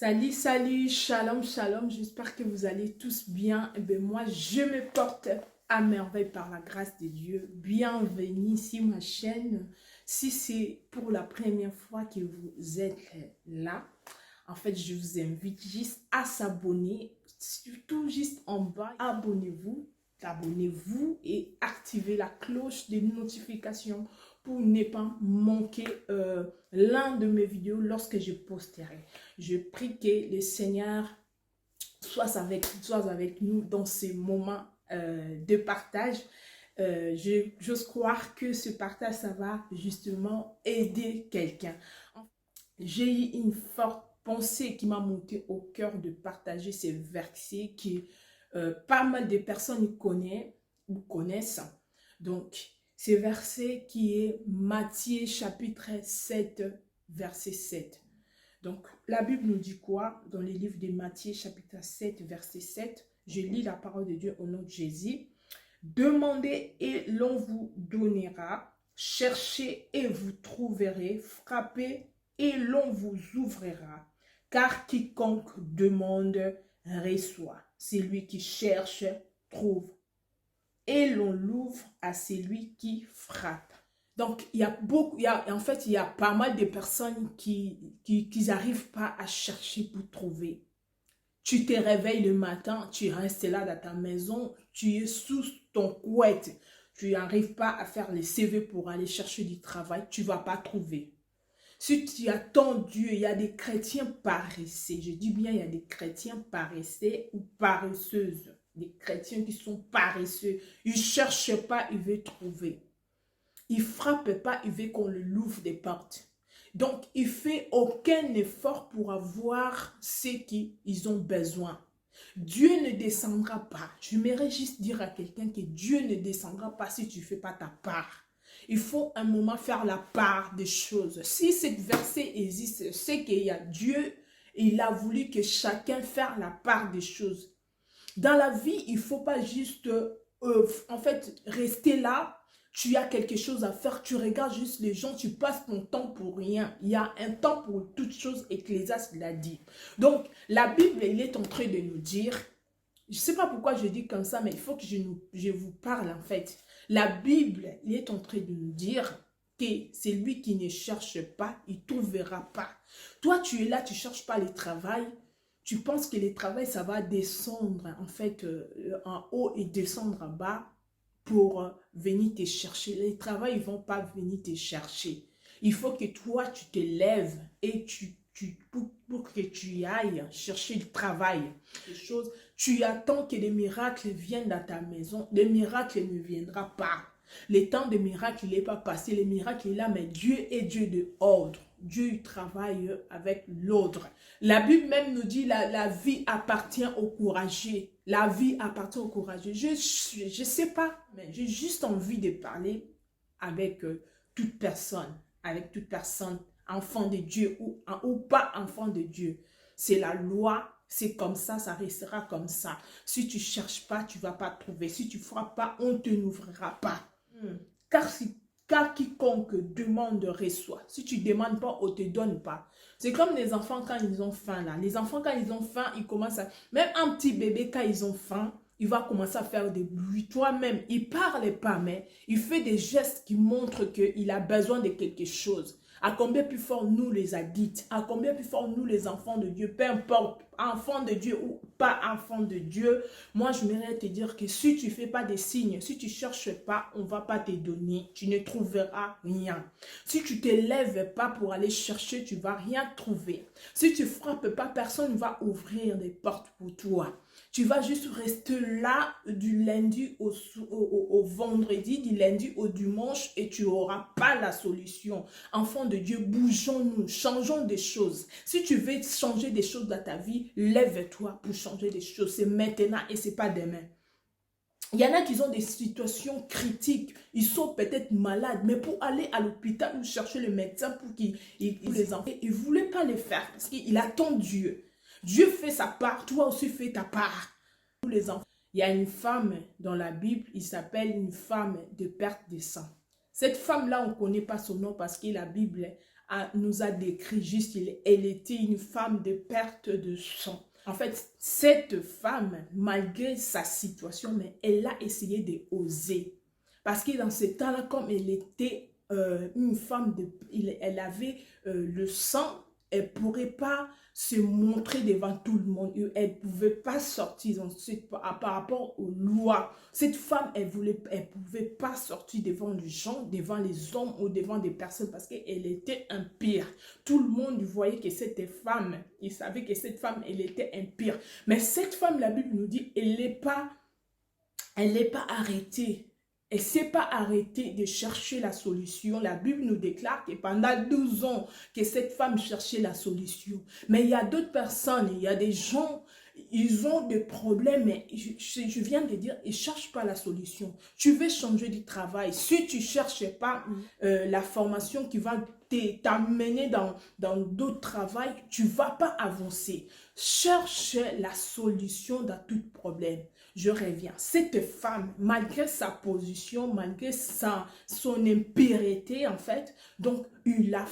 Salut, salut, shalom, shalom, j'espère que vous allez tous bien. Et bien moi, je me porte à merveille par la grâce de Dieu. Bienvenue sur ma chaîne. Si c'est pour la première fois que vous êtes là, en fait, je vous invite juste à s'abonner, surtout juste en bas. Abonnez-vous et activez la cloche de notification pour ne pas manquer l'un de mes vidéos lorsque je posterai. Je prie que le Seigneur soit avec nous dans ces moments de partage. J'ose croire que ce partage, ça va justement aider quelqu'un. J'ai eu une forte pensée qui m'a monté au cœur de partager ces versets que pas mal de personnes connaissent. Donc, ces versets qui est Matthieu chapitre 7, verset 7. Donc, la Bible nous dit quoi? Dans les livres de Matthieu, chapitre 7, verset 7, je lis la parole de Dieu au nom de Jésus. Demandez et l'on vous donnera. Cherchez et vous trouverez. Frappez et l'on vous ouvrira. Car quiconque demande reçoit. Celui qui cherche trouve. Et l'on l'ouvre à celui qui frappe. Donc, il y a pas mal de personnes qui n'arrivent pas à chercher pour trouver. Tu te réveilles le matin, tu restes là dans ta maison, tu es sous ton couette. Tu n'arrives pas à faire les CV pour aller chercher du travail, tu ne vas pas trouver. Si tu attends Dieu, il y a des chrétiens paresseux. Je dis bien, il y a des chrétiens paresseux ou paresseuses. Des chrétiens qui sont paresseux. Ils ne cherchent pas, ils veulent trouver. Il ne frappe pas, il veut qu'on le l'ouvre des portes. Donc, il ne fait aucun effort pour avoir ce qu'ils ont besoin. Dieu ne descendra pas. J'aimerais juste dire à quelqu'un que Dieu ne descendra pas si tu ne fais pas ta part. Il faut un moment faire la part des choses. Si ce verset existe, c'est qu'il y a Dieu, il a voulu que chacun fasse la part des choses. Dans la vie, il ne faut pas juste rester là. Tu as quelque chose à faire, tu regardes juste les gens, tu passes ton temps pour rien. Il y a un temps pour toutes choses, Ecclésiaste l'a dit. Donc, la Bible, il est en train de nous dire, je ne sais pas pourquoi je dis comme ça, mais il faut que je vous parle en fait. La Bible, il est en train de nous dire que celui qui ne cherche pas, il ne trouvera pas. Toi, tu es là, tu ne cherches pas le travail. Tu penses que le travail, ça va descendre en fait en haut et descendre en bas pour venir te chercher. Les travails ne vont pas venir te chercher. Il faut que toi, tu te lèves et pour que tu ailles chercher le travail. Des choses, tu attends que les miracles viennent dans ta maison. Les miracles ne viendront pas. Le temps des miracles, il n'est pas passé. Les miracles, il est là, mais Dieu est Dieu de ordre. Dieu il travaille avec l'ordre. La Bible même nous dit la vie appartient aux courageux. La vie appartient aux courageux. Je ne sais pas, mais j'ai juste envie de parler avec toute personne, enfant de Dieu ou pas enfant de Dieu. C'est la loi, c'est comme ça restera comme ça. Si tu ne cherches pas, tu ne vas pas trouver. Si tu ne frappes pas, on ne te n'ouvrira pas. Car quiconque demande reçoit. Si tu ne demandes pas, on ne te donne pas. C'est comme les enfants quand ils ont faim. Là. Les enfants quand ils ont faim, ils commencent à... Même un petit bébé quand ils ont faim, il va commencer à faire des bruits. Toi-même, il ne parle pas, mais il fait des gestes qui montrent qu'il a besoin de quelque chose. À combien plus fort nous les adultes, à combien plus fort nous les enfants de Dieu, peu importe, enfants de Dieu ou pas enfants de Dieu, moi je voudrais te dire que si tu ne fais pas des signes, si tu ne cherches pas, on ne va pas te donner, tu ne trouveras rien. Si tu ne te lèves pas pour aller chercher, tu ne vas rien trouver. Si tu ne frappes pas, personne ne va ouvrir des portes pour toi. Tu vas juste rester là du lundi au vendredi, du lundi au dimanche et tu n'auras pas la solution. Enfants de Dieu, bougeons-nous, changeons des choses. Si tu veux changer des choses dans ta vie, lève-toi pour changer des choses. C'est maintenant et ce n'est pas demain. Il y en a qui ont des situations critiques, ils sont peut-être malades, mais pour aller à l'hôpital ou chercher le médecin pour qu'ils les enfants, ils ne voulaient pas les faire parce qu'il attend Dieu. Dieu fait sa part, toi aussi fais ta part. Tous les enfants. Il y a une femme dans la Bible, il s'appelle une femme de perte de sang. Cette femme-là, on ne connaît pas son nom parce que la Bible nous a décrit juste, elle était une femme de perte de sang. En fait, cette femme, malgré sa situation, mais elle a essayé d'oser. Parce que dans ce temps-là, comme elle était une femme, elle avait le sang, elle ne pourrait pas se montrer devant tout le monde. Elle ne pouvait pas sortir par rapport aux lois. Cette femme, elle ne pouvait pas sortir devant les gens, devant les hommes ou devant des personnes parce qu'elle était impure. Tout le monde voyait que cette femme, il savait que cette femme, elle était impure. Mais cette femme, la Bible nous dit, elle n'est pas arrêtée. Elle ne s'est pas arrêtée de chercher la solution. La Bible nous déclare que pendant 12 ans, que cette femme cherchait la solution. Mais il y a d'autres personnes, il y a des gens, ils ont des problèmes, mais je viens de dire, ils ne cherchent pas la solution. Tu veux changer du travail. Si tu ne cherches pas la formation qui va t'amener dans d'autres travails, tu ne vas pas avancer. Cherche la solution dans tout problème. Je reviens. Cette femme, malgré sa position, malgré son impurité, en fait, donc il a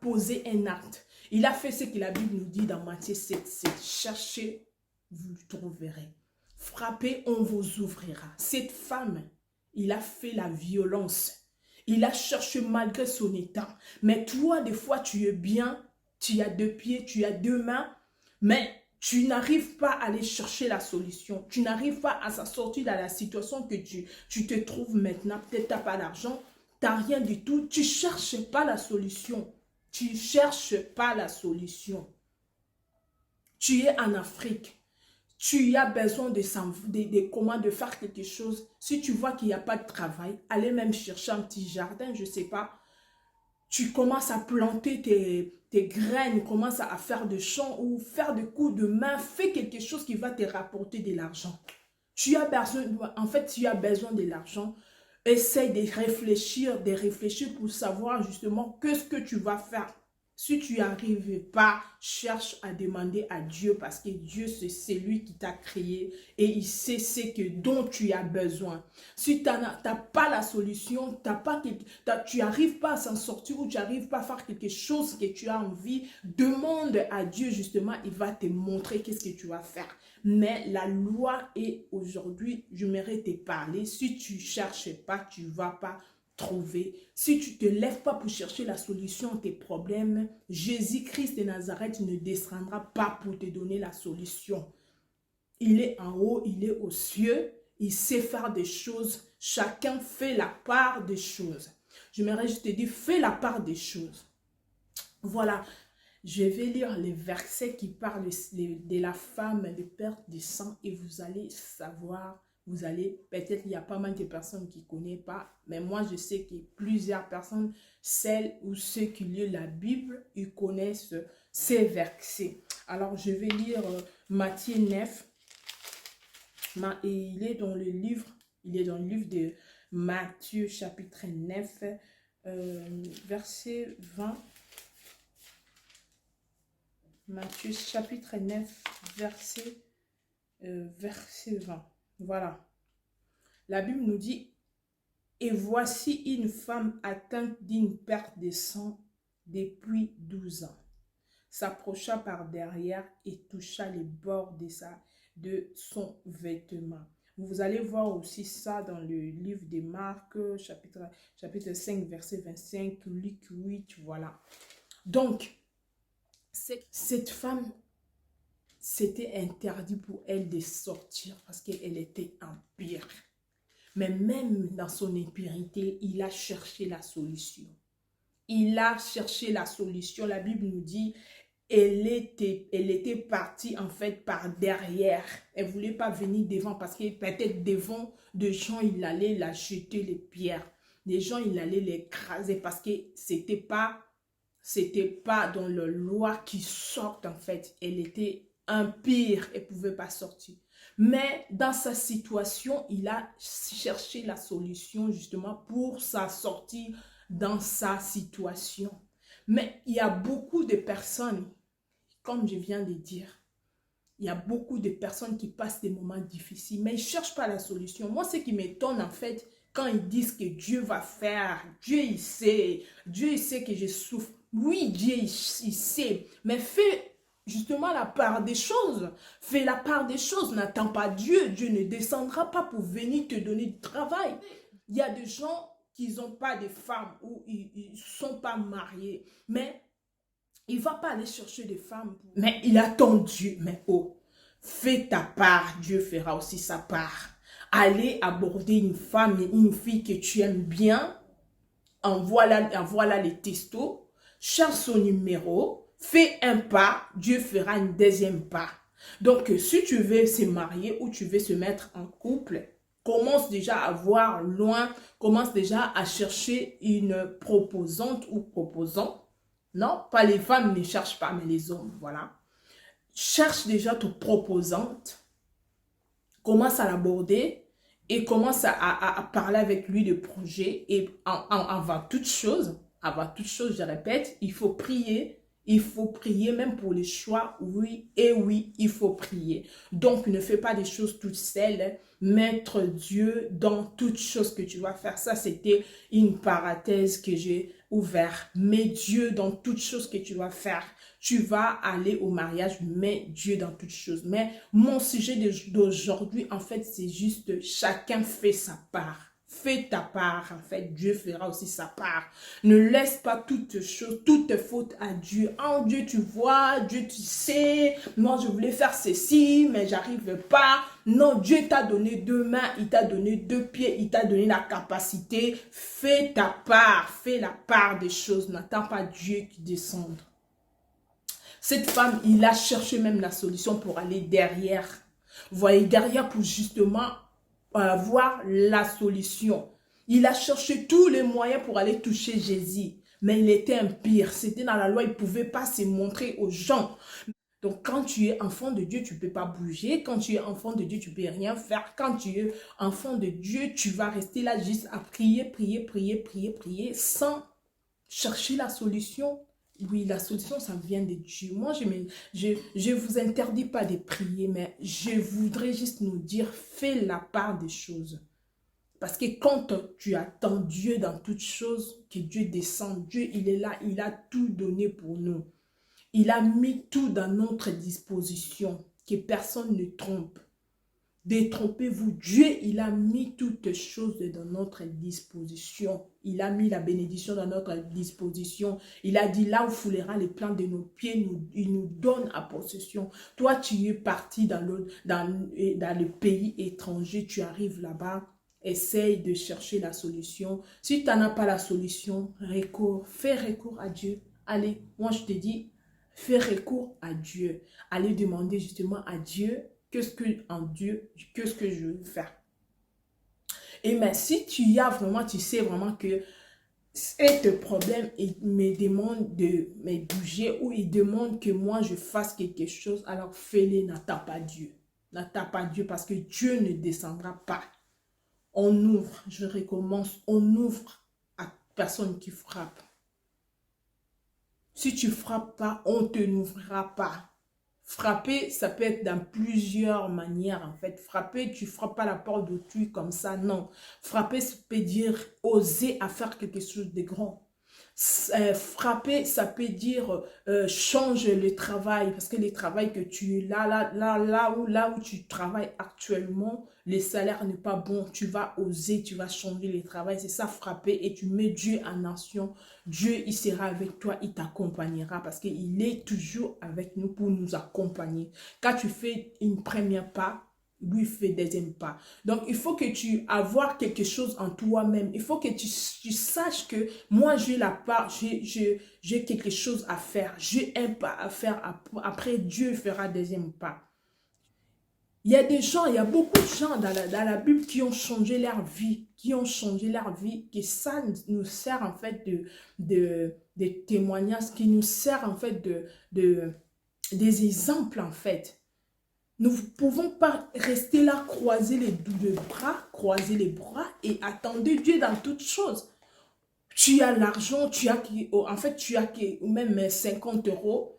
posé un acte. Il a fait ce que la Bible nous dit dans Matthieu 7:7. Cherchez, vous le trouverez. Frappez, on vous ouvrira. Cette femme, il a fait la violence. Il a cherché malgré son état. Mais toi, des fois, tu es bien, tu as 2 pieds, tu as 2 mains, mais tu n'arrives pas à aller chercher la solution. Tu n'arrives pas à sortir de la situation que tu te trouves maintenant. Peut-être tu n'as pas d'argent, tu n'as rien du tout. Tu ne cherches pas la solution. Tu ne cherches pas la solution. Tu es en Afrique. Tu as besoin de faire quelque chose. Si tu vois qu'il n'y a pas de travail, allez même chercher un petit jardin, je ne sais pas. Tu commences à planter tes graines, commences à faire des champs ou faire des coups de main. Fais quelque chose qui va te rapporter de l'argent. Tu as besoin de l'argent. Essaye de réfléchir pour savoir justement ce que tu vas faire. Si tu n'y arrives pas, cherche à demander à Dieu parce que Dieu, c'est lui qui t'a créé et il sait ce dont tu as besoin. Si tu n'as pas la solution, tu n'arrives pas à s'en sortir ou tu n'arrives pas à faire quelque chose que tu as envie, demande à Dieu justement, il va te montrer qu'est-ce que tu vas faire. Mais la loi est aujourd'hui, j'aimerais te parler, si tu ne cherches pas, tu ne vas pas trouver. Si tu ne te lèves pas pour chercher la solution à tes problèmes, Jésus-Christ de Nazareth ne descendra pas pour te donner la solution. Il est en haut, il est aux cieux, il sait faire des choses. Chacun fait la part des choses. J'aimerais juste te dire, fais la part des choses. Voilà, je vais lire les versets qui parlent de la femme de perte de sang et vous allez savoir. Peut-être il y a pas mal de personnes qui ne connaissent pas, mais moi je sais que plusieurs personnes, celles ou ceux qui lisent la Bible, ils connaissent ces versets. Alors je vais lire Matthieu 9, et il est dans le livre de Matthieu chapitre 9, verset 20. Matthieu chapitre 9, verset 20. Voilà. La Bible nous dit, et voici une femme atteinte d'une perte de sang depuis 12 ans. S'approcha par derrière et toucha les bords de son vêtement. Vous allez voir aussi ça dans le livre de Marc, chapitre 5, verset 25, Luc 8, voilà. Donc, cette femme, c'était interdit pour elle de sortir parce qu'elle était impure. Mais même dans son impurité, il a cherché la solution. Il a cherché la solution. La Bible nous dit, elle était partie en fait par derrière. Elle ne voulait pas venir devant parce que peut-être devant des gens, il allait la jeter les pierres. Des gens, il allait l'écraser parce que c'était pas dans la loi qui sorte en fait. Elle était impure, elle ne pouvait pas sortir. Mais dans sa situation, il a cherché la solution justement pour sa sortie dans sa situation. Mais il y a beaucoup de personnes, comme je viens de dire, il y a beaucoup de personnes qui passent des moments difficiles, mais ils ne cherchent pas la solution. Moi, ce qui m'étonne en fait, quand ils disent que Dieu va faire, Dieu il sait que je souffre. Oui, Dieu il sait, mais fais justement la part des choses. Fais la part des choses, n'attends pas Dieu. Dieu ne descendra pas pour venir te donner du travail. Il y a des gens qui n'ont pas de femmes ou ils ne sont pas mariés, mais il ne va pas aller chercher des femmes. Mais il attend Dieu. Mais oh, fais ta part, Dieu fera aussi sa part. Allez aborder une femme et une fille que tu aimes bien, envoie-la les textos, cherche son numéro, fais un pas, Dieu fera un deuxième pas. Donc, si tu veux se marier ou tu veux se mettre en couple, commence déjà à voir loin, commence déjà à chercher une proposante ou proposant. Non, pas les femmes ne cherchent pas, mais les hommes, voilà. Cherche déjà ton proposante, commence à l'aborder et commence à parler avec lui de projet. Et avant toute chose, je répète, il faut prier. Il faut prier même pour les choix, oui, et oui, il faut prier. Donc, ne fais pas des choses toutes seules. Mettre Dieu dans toutes choses que tu vas faire. Ça, c'était une parenthèse que j'ai ouverte. Mets Dieu dans toutes choses que tu vas faire. Tu vas aller au mariage, mets Dieu dans toutes choses. Mais mon sujet d'aujourd'hui, en fait, c'est juste chacun fait sa part. Fais ta part, en fait, Dieu fera aussi sa part. Ne laisse pas toutes choses, toutes fautes à Dieu. En Dieu, tu vois, Dieu, tu sais, moi, je voulais faire ceci, mais j'arrive pas. Non, Dieu t'a donné 2 mains, il t'a donné 2 pieds, il t'a donné la capacité. Fais ta part, fais la part des choses. N'attends pas Dieu qui descende. Cette femme, il a cherché même la solution pour aller derrière. Vous voyez, derrière pour justement voir la solution. Il a cherché tous les moyens pour aller toucher Jésus. Mais il était impire. C'était dans la loi, il ne pouvait pas se montrer aux gens. Donc, quand tu es enfant de Dieu, tu ne peux pas bouger. Quand tu es enfant de Dieu, tu ne peux rien faire. Quand tu es enfant de Dieu, tu vas rester là juste à prier, prier, prier, prier, prier, sans chercher la solution. Oui, la solution, ça vient de Dieu. Moi, je vous interdis pas de prier, mais je voudrais juste nous dire, fais la part des choses. Parce que quand tu attends Dieu dans toutes choses, que Dieu descend, Dieu, il est là, il a tout donné pour nous. Il a mis tout dans notre disposition, que personne ne trompe. Détrompez-vous. Dieu, il a mis toutes choses dans notre disposition. Il a mis la bénédiction dans notre disposition. Il a dit, là où foulera les plans de nos pieds, il nous donne à possession. Toi, tu es parti dans le pays étranger, tu arrives là-bas, essaye de chercher la solution. Si tu n'en as pas la solution, fais recours à Dieu. Allez, moi je te dis, fais recours à Dieu. Allez demander justement à Dieu, qu'est-ce que je veux faire. Et mais si tu sais vraiment que ce problème me demande de me bouger ou il demande que moi je fasse quelque chose, alors fais-le, n'attends pas Dieu. N'attends pas Dieu parce que Dieu ne descendra pas. On ouvre, je recommence, on ouvre à personne qui frappe. Si tu ne frappes pas, on ne te n'ouvrira pas. Frapper, ça peut être dans plusieurs manières en fait. Frapper, tu ne frappes pas la porte d'autrui comme ça, non. Frapper, ça peut dire oser à faire quelque chose de grand. Frapper, ça peut dire change le travail, parce que le travail que tu es là où tu travailles actuellement, le salaire n'est pas bon, tu vas oser, tu vas changer le travail, c'est ça frapper, et tu mets Dieu en action. Dieu, il sera avec toi, il t'accompagnera, parce qu'il est toujours avec nous pour nous accompagner. Quand tu fais une première pas, lui fait deuxième pas. Donc, il faut que tu avoir quelque chose en toi-même. Il faut que tu saches que moi, j'ai la part, j'ai quelque chose à faire. J'ai un pas à faire. Après, Dieu fera deuxième pas. Il y a des gens, il y a beaucoup de gens dans la Bible qui ont changé leur vie. Que ça nous sert en fait de témoignages, qui nous sert en fait des exemples en fait. Nous ne pouvons pas rester là, croiser les bras et attendre Dieu dans toutes choses. Tu as l'argent, tu as même 50 euros,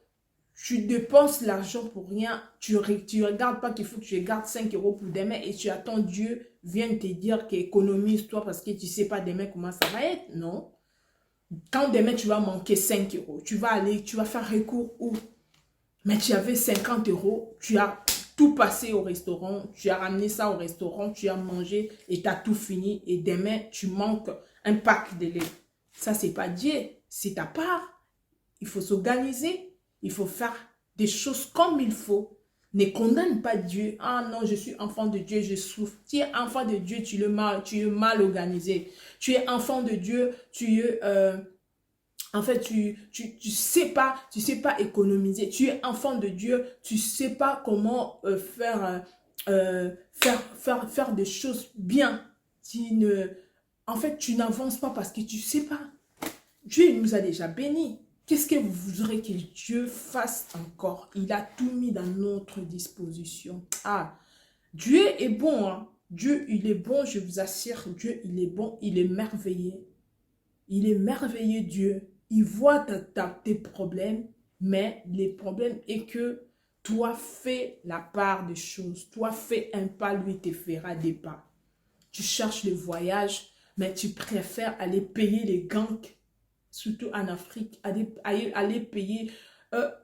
tu dépenses l'argent pour rien, tu regardes pas qu'il faut que tu gardes 5 euros pour demain et tu attends Dieu vienne te dire qu'économise-toi parce que tu sais pas demain comment ça va être. Non. Quand demain tu vas manquer 5 euros, tu vas faire recours où? Mais tu avais 50 euros, tu as tout passé au restaurant, tu as ramené ça au restaurant, tu as mangé et tu as tout fini et demain tu manques un pack de lait. Ça, c'est pas Dieu, c'est ta part. Il faut s'organiser, il faut faire des choses comme il faut. Ne condamne pas Dieu. Ah non, je suis enfant de Dieu, je souffre. Tu es enfant de Dieu, tu es mal organisé. Tu es enfant de Dieu, en fait, tu sais pas économiser. Tu es enfant de Dieu, tu sais pas comment faire des choses bien. En fait, tu n'avances pas parce que tu sais pas. Dieu nous a déjà bénis. Qu'est-ce que vous voudrez que Dieu fasse encore? Il a tout mis dans notre disposition. Ah, Dieu est bon, hein? Dieu, il est bon, je vous assure. Dieu, il est bon, il est merveilleux. Il est merveilleux, Dieu. Il voit tes problèmes, mais les problèmes est que toi fais la part des choses. Toi fais un pas, lui te fera des pas. Tu cherches le voyage, mais tu préfères aller payer les gangs, surtout en Afrique, aller payer.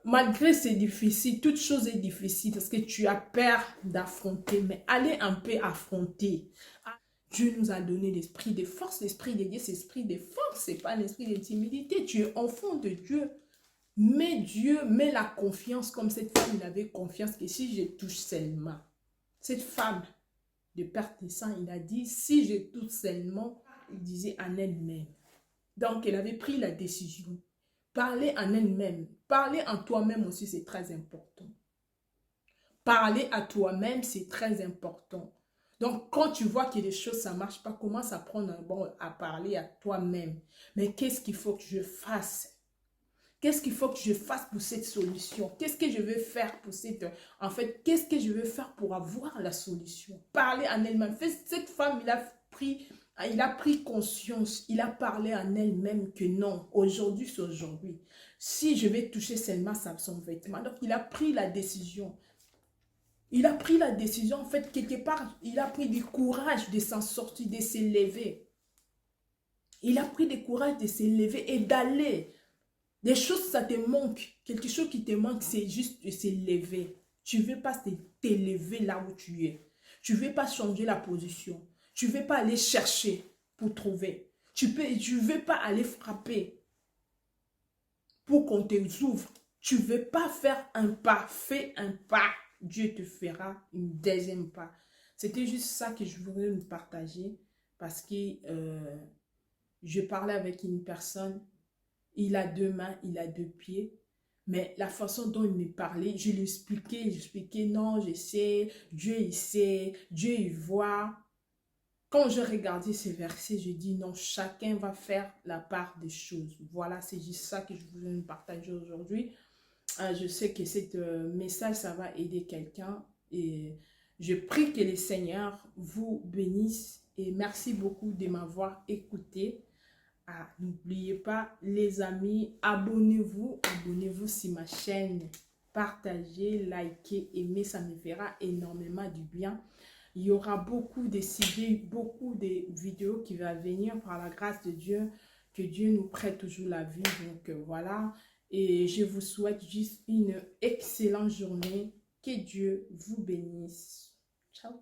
Malgré c'est difficile, toute chose est difficile parce que tu as peur d'affronter, mais allez un peu affronter. Dieu nous a donné l'esprit de force, l'esprit de Dieu, c'est l'esprit de force, c'est pas l'esprit de timidité. Tu es enfant de Dieu. Mais Dieu met la confiance comme cette femme, il avait confiance que si je touche seulement, cette femme de perte de sang, il a dit, si je touche seulement, il disait en elle-même. Donc, elle avait pris la décision. Parler en elle-même, parler en toi-même aussi, c'est très important. Parler à toi-même, c'est très important. Donc, quand tu vois que les choses, ça ne marche pas, commence à prendre à parler à toi-même. Mais qu'est-ce qu'il faut que je fasse? Qu'est-ce qu'il faut que je fasse pour cette solution? Qu'est-ce que je vais faire pour cette... En fait, qu'est-ce que je vais faire pour avoir la solution? Parler en elle-même. Cette femme, il a pris conscience, il a parlé en elle-même que non, aujourd'hui c'est aujourd'hui. Si je vais toucher seulement son vêtement, donc il a pris la décision. Il a pris la décision, en fait, quelque part, il a pris du courage de s'en sortir, de s'élever. Il a pris du courage de s'élever et d'aller. Des choses, ça te manque. Quelque chose qui te manque, c'est juste de s'élever. Tu ne veux pas t'élever là où tu es. Tu ne veux pas changer la position. Tu ne veux pas aller chercher pour trouver. Tu ne veux pas aller frapper pour qu'on te ouvre. Tu ne veux pas faire un pas. Fais un pas. Dieu te fera une deuxième pas. C'était juste ça que je voulais vous partager parce que je parlais avec une personne. Il a 2 mains, il a 2 pieds. Mais la façon dont il me parlait, je lui expliquais, non, je sais, Dieu il sait, Dieu il voit. Quand je regardais ces versets, je dis non, chacun va faire la part des choses. Voilà, c'est juste ça que je voulais partager aujourd'hui. Je sais que ce message, ça va aider quelqu'un. Et je prie que le Seigneur vous bénisse. Et merci beaucoup de m'avoir écouté. Ah, n'oubliez pas, les amis, abonnez-vous sur ma chaîne. Partagez, likez, aimez, ça me fera énormément du bien. Il y aura beaucoup de CD, beaucoup de vidéos qui vont venir par la grâce de Dieu. Que Dieu nous prête toujours la vie. Donc voilà. Et je vous souhaite juste une excellente journée. Que Dieu vous bénisse. Ciao.